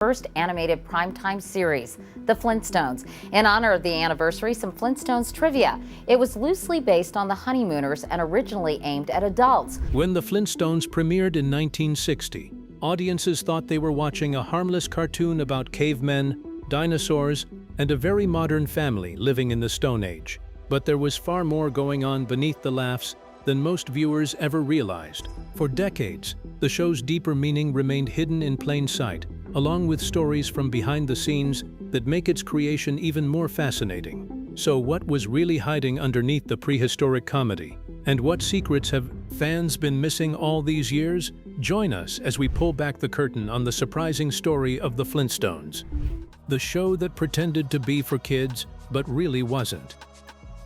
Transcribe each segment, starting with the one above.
first animated primetime series, The Flintstones. In honor of the anniversary, some Flintstones trivia. It was loosely based on The Honeymooners and originally aimed at adults. When The Flintstones premiered in 1960, audiences thought they were watching a harmless cartoon about cavemen, dinosaurs, and a very modern family living in the Stone Age. But there was far more going on beneath the laughs than most viewers ever realized. For decades, the show's deeper meaning remained hidden in plain sight, along with stories from behind the scenes that make its creation even more fascinating. So what was really hiding underneath the prehistoric comedy? And what secrets have fans been missing all these years? Join us as we pull back the curtain on the surprising story of the Flintstones, the show that pretended to be for kids but really wasn't.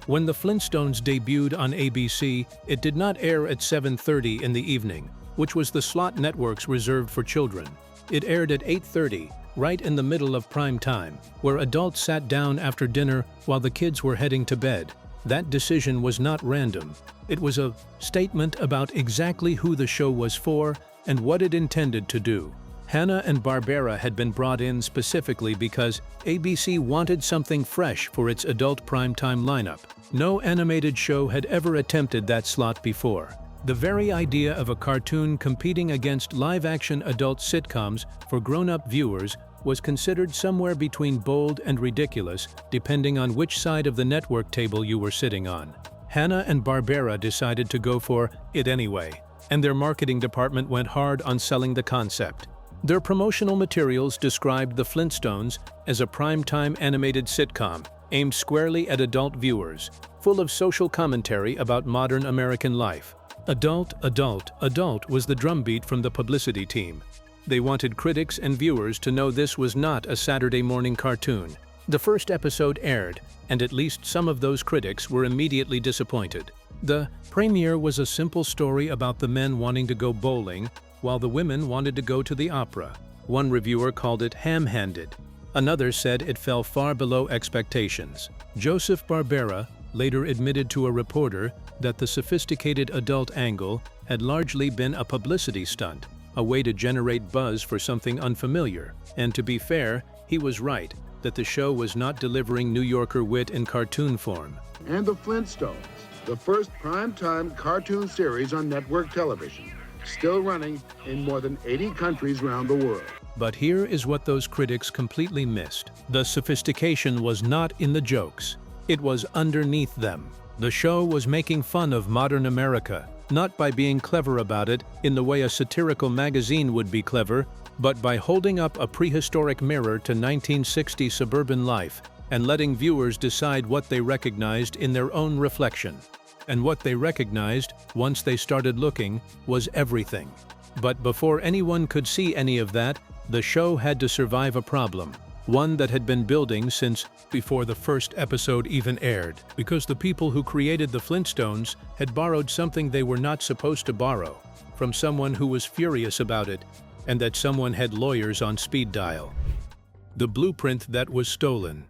When the Flintstones debuted on ABC, it did not air at 7:30 in the evening, which was the slot networks reserved for children. It aired at 8:30, right in the middle of prime time, where adults sat down after dinner while the kids were heading to bed. That decision was not random. It was a statement about exactly who the show was for and what it intended to do. Hanna-Barbera had been brought in specifically because ABC wanted something fresh for its adult primetime lineup. No animated show had ever attempted that slot before. The very idea of a cartoon competing against live-action adult sitcoms for grown-up viewers was considered somewhere between bold and ridiculous, depending on which side of the network table you were sitting on. Hanna-Barbera decided to go for it anyway, and their marketing department went hard on selling the concept. Their promotional materials described the Flintstones as a primetime animated sitcom aimed squarely at adult viewers, full of social commentary about modern American life. Adult, adult, adult was the drumbeat from the publicity team. They wanted critics and viewers to know this was not a Saturday morning cartoon. The first episode aired, and at least some of those critics were immediately disappointed. The premiere was a simple story about the men wanting to go bowling, while the women wanted to go to the opera. One reviewer called it ham-handed. Another said it fell far below expectations. Joseph Barbera later admitted to a reporter that the sophisticated adult angle had largely been a publicity stunt, a way to generate buzz for something unfamiliar. And to be fair, he was right, that the show was not delivering New Yorker wit in cartoon form. And the Flintstones, the first primetime cartoon series on network television, still running in more than 80 countries around the world. But here is what those critics completely missed. The sophistication was not in the jokes. It was underneath them. The show was making fun of modern America, not by being clever about it in the way a satirical magazine would be clever, but by holding up a prehistoric mirror to 1960 suburban life and letting viewers decide what they recognized in their own reflection. And what they recognized, once they started looking, was everything. But before anyone could see any of that, the show had to survive a problem. One that had been building since before the first episode even aired, because the people who created the Flintstones had borrowed something they were not supposed to borrow, from someone who was furious about it, and that someone had lawyers on speed dial. The blueprint that was stolen.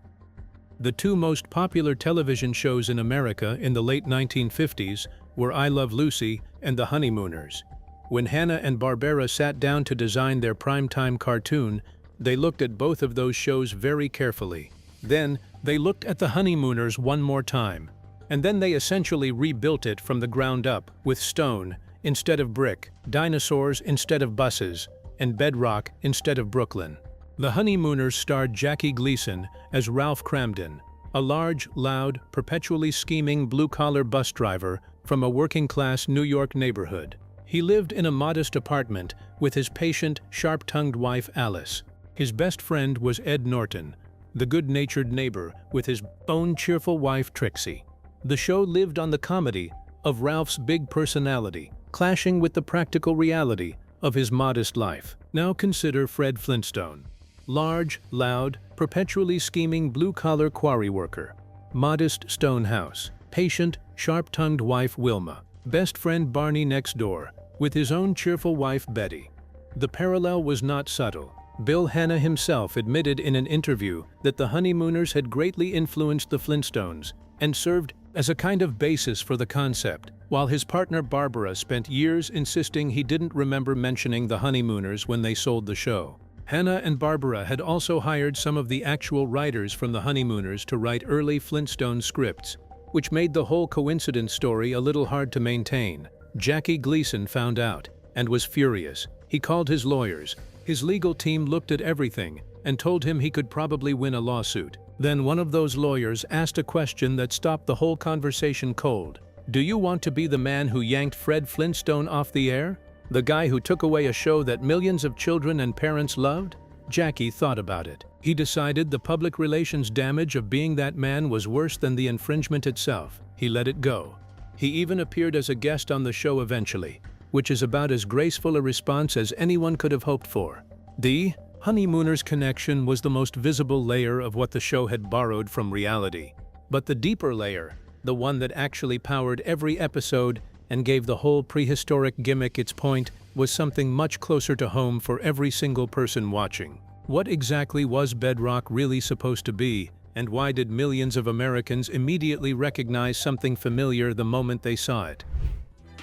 The two most popular television shows in America in the late 1950s were I Love Lucy and The Honeymooners. When Hanna-Barbera sat down to design their primetime cartoon, they looked at both of those shows very carefully. Then, they looked at The Honeymooners one more time, and then they essentially rebuilt it from the ground up with stone instead of brick, dinosaurs instead of buses, and bedrock instead of Brooklyn. The Honeymooners starred Jackie Gleason as Ralph Cramden, a large, loud, perpetually scheming blue-collar bus driver from a working-class New York neighborhood. He lived in a modest apartment with his patient, sharp-tongued wife Alice. His best friend was Ed Norton, the good-natured neighbor with his bone-cheerful wife Trixie. The show lived on the comedy of Ralph's big personality, clashing with the practical reality of his modest life. Now consider Fred Flintstone. Large, loud, perpetually scheming blue-collar quarry worker. Modest stone house. Patient, sharp-tongued wife Wilma. Best friend Barney next door, with his own cheerful wife Betty. The parallel was not subtle. Bill Hanna himself admitted in an interview that the Honeymooners had greatly influenced the Flintstones and served as a kind of basis for the concept, while his partner Barbara spent years insisting he didn't remember mentioning the Honeymooners when they sold the show. Hanna-Barbera had also hired some of the actual writers from the Honeymooners to write early Flintstone scripts, which made the whole coincidence story a little hard to maintain. Jackie Gleason found out and was furious. He called his lawyers. His legal team looked at everything and told him he could probably win a lawsuit. Then one of those lawyers asked a question that stopped the whole conversation cold. "Do you want to be the man who yanked Fred Flintstone off the air? The guy who took away a show that millions of children and parents loved?" Jackie thought about it. He decided the public relations damage of being that man was worse than the infringement itself. He let it go. He even appeared as a guest on the show eventually, which is about as graceful a response as anyone could have hoped for. The Honeymooners connection was the most visible layer of what the show had borrowed from reality. But the deeper layer, the one that actually powered every episode and gave the whole prehistoric gimmick its point, was something much closer to home for every single person watching. What exactly was Bedrock really supposed to be, and why did millions of Americans immediately recognize something familiar the moment they saw it?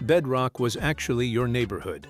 Bedrock was actually your neighborhood.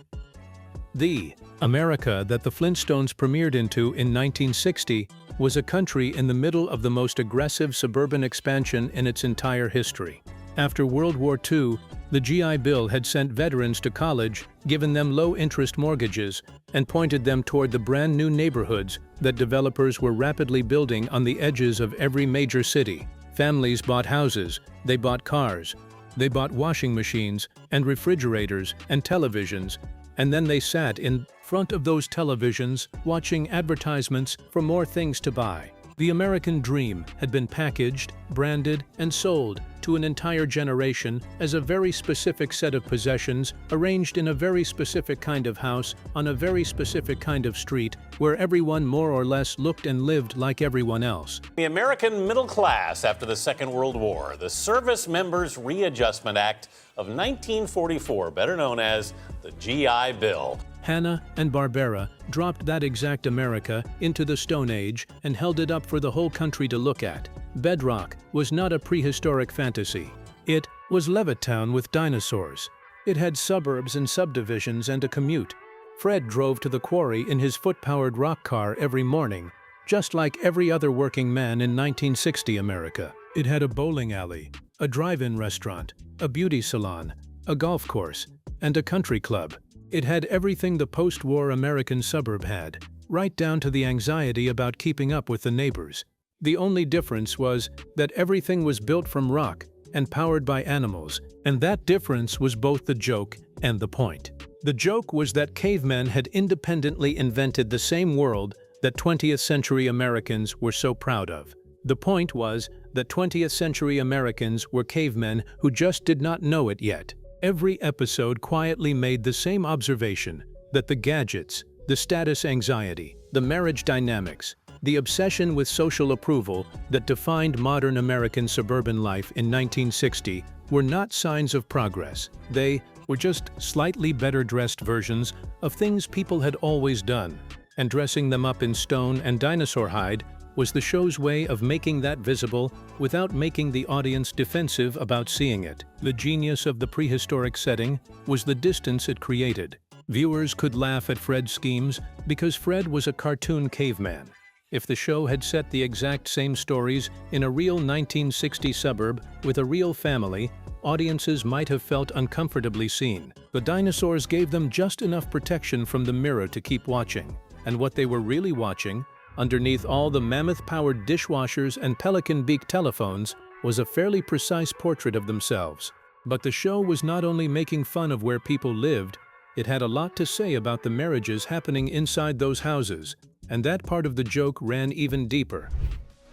The America that the Flintstones premiered into in 1960 was a country in the middle of the most aggressive suburban expansion in its entire history. After World War II, the GI Bill had sent veterans to college, given them low-interest mortgages, and pointed them toward the brand-new neighborhoods that developers were rapidly building on the edges of every major city. Families bought houses, they bought cars, they bought washing machines and refrigerators and televisions, and then they sat in front of those televisions watching advertisements for more things to buy. The American dream had been packaged, branded, and sold to an entire generation as a very specific set of possessions arranged in a very specific kind of house on a very specific kind of street where everyone more or less looked and lived like everyone else. The American middle class after the Second World War, the Service Members Readjustment Act of 1944, better known as the GI Bill. Hanna-Barbera dropped that exact America into the Stone Age and held it up for the whole country to look at. Bedrock was not a prehistoric fantasy. It was Levittown with dinosaurs. It had suburbs and subdivisions and a commute. Fred drove to the quarry in his foot-powered rock car every morning, just like every other working man in 1960 America. It had a bowling alley, a drive-in restaurant, a beauty salon, a golf course, and a country club. It had everything the post-war American suburb had, right down to the anxiety about keeping up with the neighbors. The only difference was that everything was built from rock and powered by animals, and that difference was both the joke and the point. The joke was that cavemen had independently invented the same world that 20th century Americans were so proud of. The point was that 20th century Americans were cavemen who just did not know it yet. Every episode quietly made the same observation, that the gadgets, the status anxiety, the marriage dynamics, the obsession with social approval that defined modern American suburban life in 1960 were not signs of progress. They were just slightly better dressed versions of things people had always done, and dressing them up in stone and dinosaur hide was the show's way of making that visible without making the audience defensive about seeing it. The genius of the prehistoric setting was the distance it created. Viewers could laugh at Fred's schemes because Fred was a cartoon caveman. If the show had set the exact same stories in a real 1960 suburb with a real family, audiences might have felt uncomfortably seen. The dinosaurs gave them just enough protection from the mirror to keep watching, and what they were really watching, underneath all the mammoth-powered dishwashers and pelican-beak telephones, was a fairly precise portrait of themselves. But the show was not only making fun of where people lived, it had a lot to say about the marriages happening inside those houses, and that part of the joke ran even deeper.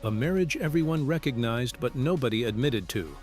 A marriage everyone recognized but nobody admitted to.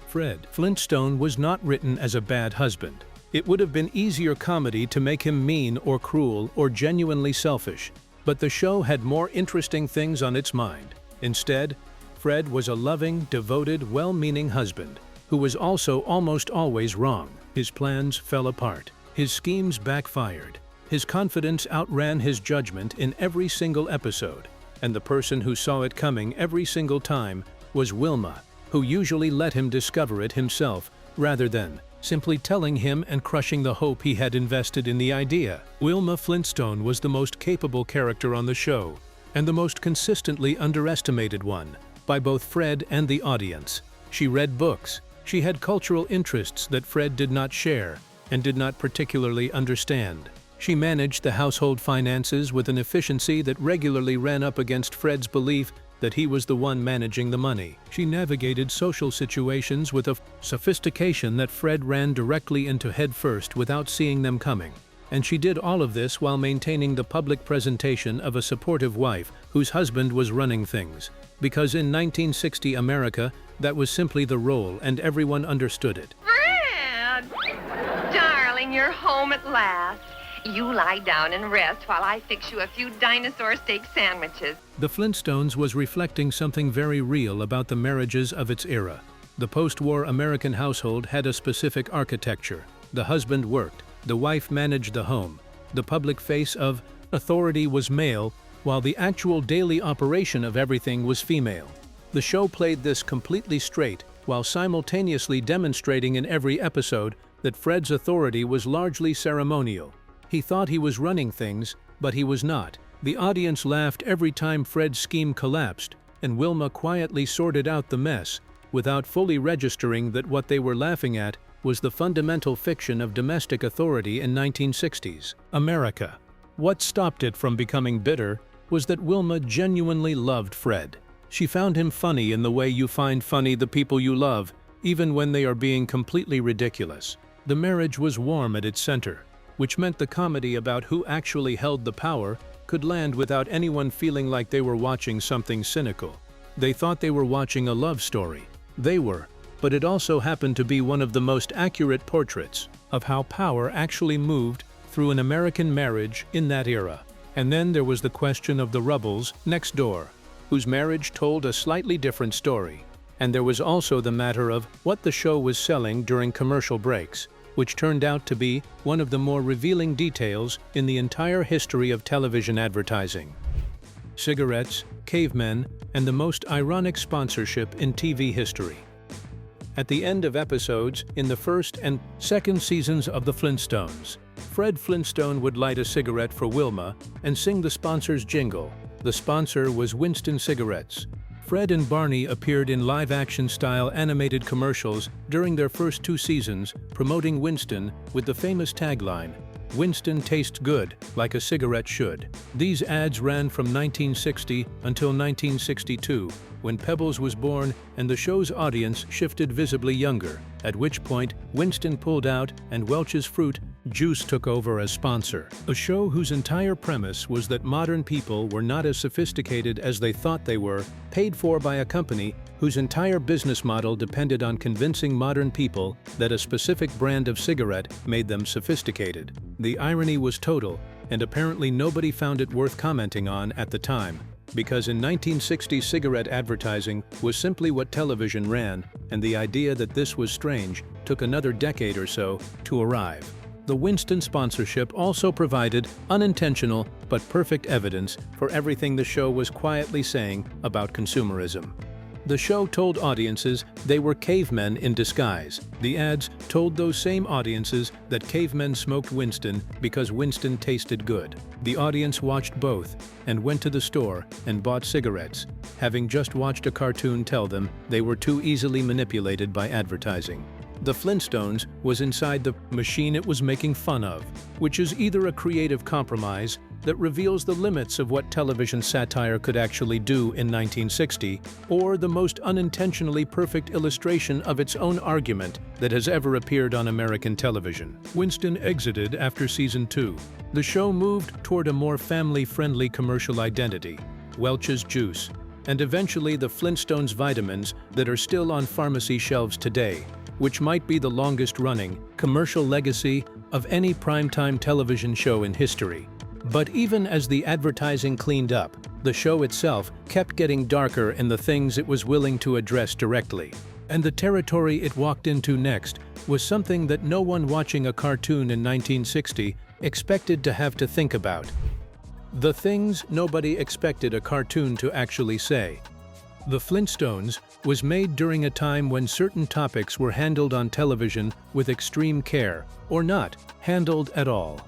Fred Flintstone was not written as a bad husband. It would have been easier comedy to make him mean or cruel or genuinely selfish. But the show had more interesting things on its mind. Instead, Fred was a loving, devoted, well-meaning husband who was also almost always wrong. His plans fell apart. His schemes backfired. His confidence outran his judgment in every single episode. And the person who saw it coming every single time was Wilma, who usually let him discover it himself rather than simply telling him and crushing the hope he had invested in the idea. Wilma Flintstone was the most capable character on the show, and the most consistently underestimated one, by both Fred and the audience. She read books. She had cultural interests that Fred did not share and did not particularly understand. She managed the household finances with an efficiency that regularly ran up against Fred's belief that he was the one managing the money. She navigated social situations with a sophistication that Fred ran directly into headfirst without seeing them coming. And she did all of this while maintaining the public presentation of a supportive wife whose husband was running things. Because in 1960 America, that was simply the role and everyone understood it. Fred! Darling, you're home at last. You lie down and rest while I fix you a few dinosaur steak sandwiches. The Flintstones was reflecting something very real about the marriages of its era. The post-war American household had a specific architecture. The husband worked. The wife managed the home. The public face of authority was male, while the actual daily operation of everything was female. The show played this completely straight, while simultaneously demonstrating in every episode that Fred's authority was largely ceremonial. He thought he was running things, but he was not. The audience laughed every time Fred's scheme collapsed, and Wilma quietly sorted out the mess, without fully registering that what they were laughing at was the fundamental fiction of domestic authority in 1960s America. What stopped it from becoming bitter was that Wilma genuinely loved Fred. She found him funny in the way you find funny the people you love, even when they are being completely ridiculous. The marriage was warm at its center, which meant the comedy about who actually held the power could land without anyone feeling like they were watching something cynical. They thought they were watching a love story. They were, but it also happened to be one of the most accurate portraits of how power actually moved through an American marriage in that era. And then there was the question of the Rubbles next door, whose marriage told a slightly different story. And there was also the matter of what the show was selling during commercial breaks, which turned out to be one of the more revealing details in the entire history of television advertising. Cigarettes, cavemen, and the most ironic sponsorship in TV history. At the end of episodes in the first and second seasons of the Flintstones, Fred Flintstone would light a cigarette for Wilma and sing the sponsor's jingle. The sponsor was Winston Cigarettes. Fred and Barney appeared in live-action-style animated commercials during their first 2 seasons, promoting Winston with the famous tagline, "Winston tastes good, like a cigarette should." These ads ran from 1960 until 1962, when Pebbles was born and the show's audience shifted visibly younger, at which point Winston pulled out and Welch's Fruit Juice took over as sponsor. A show whose entire premise was that modern people were not as sophisticated as they thought they were, paid for by a company whose entire business model depended on convincing modern people that a specific brand of cigarette made them sophisticated. The irony was total, and apparently nobody found it worth commenting on at the time, because in 1960 cigarette advertising was simply what television ran, and the idea that this was strange took another decade or so to arrive. The Winston sponsorship also provided unintentional but perfect evidence for everything the show was quietly saying about consumerism. The show told audiences they were cavemen in disguise. The ads told those same audiences that cavemen smoked Winston because Winston tasted good. The audience watched both and went to the store and bought cigarettes, having just watched a cartoon tell them they were too easily manipulated by advertising. The Flintstones was inside the machine it was making fun of, which is either a creative compromise that reveals the limits of what television satire could actually do in 1960, or the most unintentionally perfect illustration of its own argument that has ever appeared on American television. Winston exited after season 2. The show moved toward a more family-friendly commercial identity, Welch's Juice, and eventually the Flintstones vitamins that are still on pharmacy shelves today, which might be the longest-running commercial legacy of any primetime television show in history. But even as the advertising cleaned up, the show itself kept getting darker in the things it was willing to address directly. And the territory it walked into next was something that no one watching a cartoon in 1960 expected to have to think about. The things nobody expected a cartoon to actually say. The Flintstones was made during a time when certain topics were handled on television with extreme care, or not handled at all.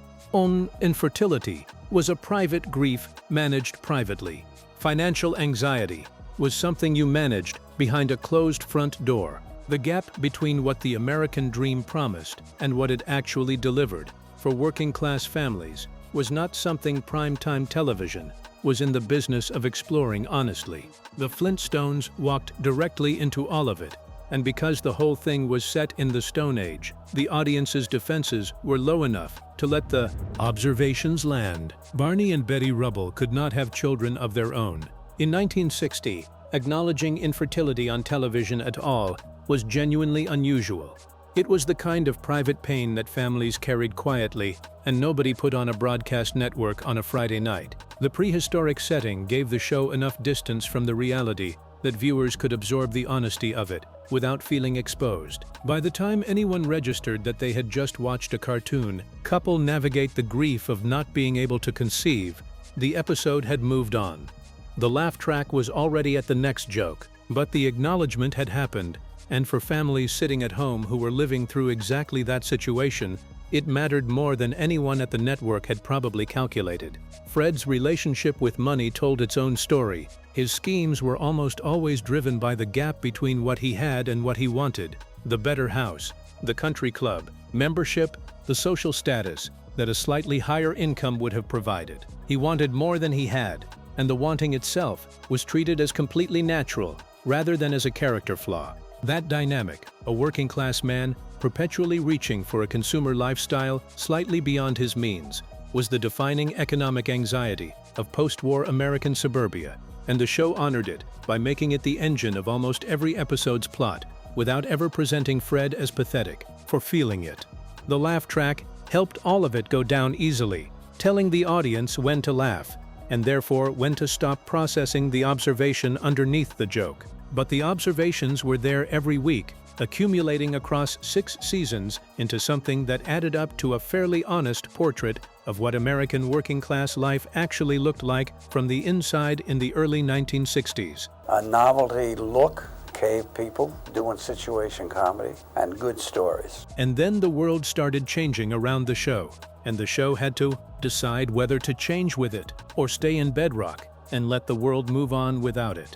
Infertility was a private grief managed privately. Financial anxiety was something you managed behind a closed front door. The gap between what the American dream promised and what it actually delivered for working-class families was not something primetime television was in the business of exploring honestly. The Flintstones walked directly into all of it, and because the whole thing was set in the Stone Age, the audience's defenses were low enough to let the observations land. Barney and Betty Rubble could not have children of their own. In 1960, acknowledging infertility on television at all was genuinely unusual. It was the kind of private pain that families carried quietly, and nobody put on a broadcast network on a Friday night. The prehistoric setting gave the show enough distance from the reality that viewers could absorb the honesty of it without feeling exposed. By the time anyone registered that they had just watched a cartoon couple navigate the grief of not being able to conceive, the episode had moved on. The laugh track was already at the next joke, but the acknowledgement had happened, and for families sitting at home who were living through exactly that situation, it mattered more than anyone at the network had probably calculated. Fred's relationship with money told its own story. His schemes were almost always driven by the gap between what he had and what he wanted: the better house, the country club, membership, the social status that a slightly higher income would have provided. He wanted more than he had, and the wanting itself was treated as completely natural rather than as a character flaw. That dynamic, a working-class man perpetually reaching for a consumer lifestyle slightly beyond his means, was the defining economic anxiety of post-war American suburbia, and the show honored it by making it the engine of almost every episode's plot, without ever presenting Fred as pathetic for feeling it. The laugh track helped all of it go down easily, telling the audience when to laugh, and therefore when to stop processing the observation underneath the joke. But the observations were there every week, accumulating across 6 seasons into something that added up to a fairly honest portrait of what American working-class life actually looked like from the inside in the early 1960s. A novelty look, cave people doing situation comedy, and good stories. And then the world started changing around the show, and the show had to decide whether to change with it or stay in bedrock and let the world move on without it.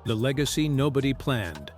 The legacy nobody planned.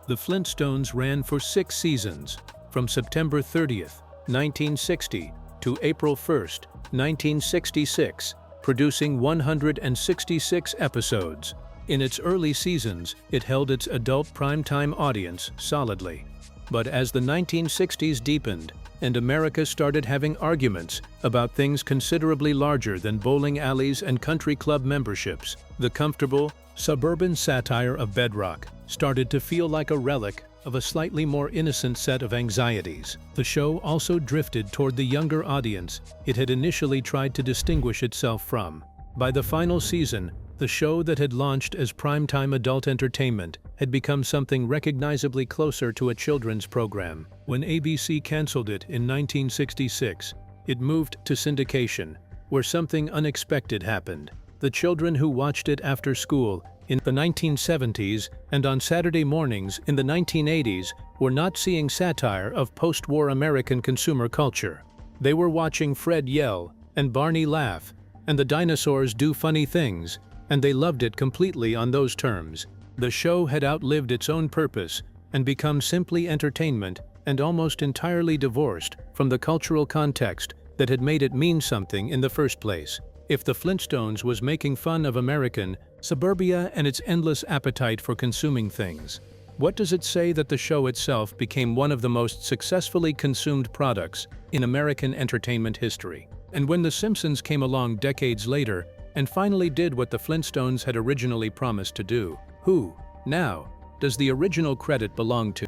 The Flintstones ran for 6 seasons, from September 30th, 1960 to April 1st, 1966, producing 166 episodes. In its early seasons, it held its adult primetime audience solidly. But as the 1960s deepened, and America started having arguments about things considerably larger than bowling alleys and country club memberships, the comfortable, suburban satire of bedrock started to feel like a relic of a slightly more innocent set of anxieties. The show also drifted toward the younger audience it had initially tried to distinguish itself from. By the final season, the show that had launched as primetime adult entertainment had become something recognizably closer to a children's program. When ABC canceled it in 1966, it moved to syndication, where something unexpected happened. The children who watched it after school in the 1970s and on Saturday mornings in the 1980s were not seeing satire of post-war American consumer culture. They were watching Fred yell and Barney laugh and the dinosaurs do funny things, and they loved it completely on those terms. The show had outlived its own purpose and become simply entertainment and almost entirely divorced from the cultural context that had made it mean something in the first place. If the Flintstones was making fun of American suburbia and its endless appetite for consuming things, what does it say that the show itself became one of the most successfully consumed products in American entertainment history? And when The Simpsons came along decades later and finally did what the Flintstones had originally promised to do, who, now, does the original credit belong to?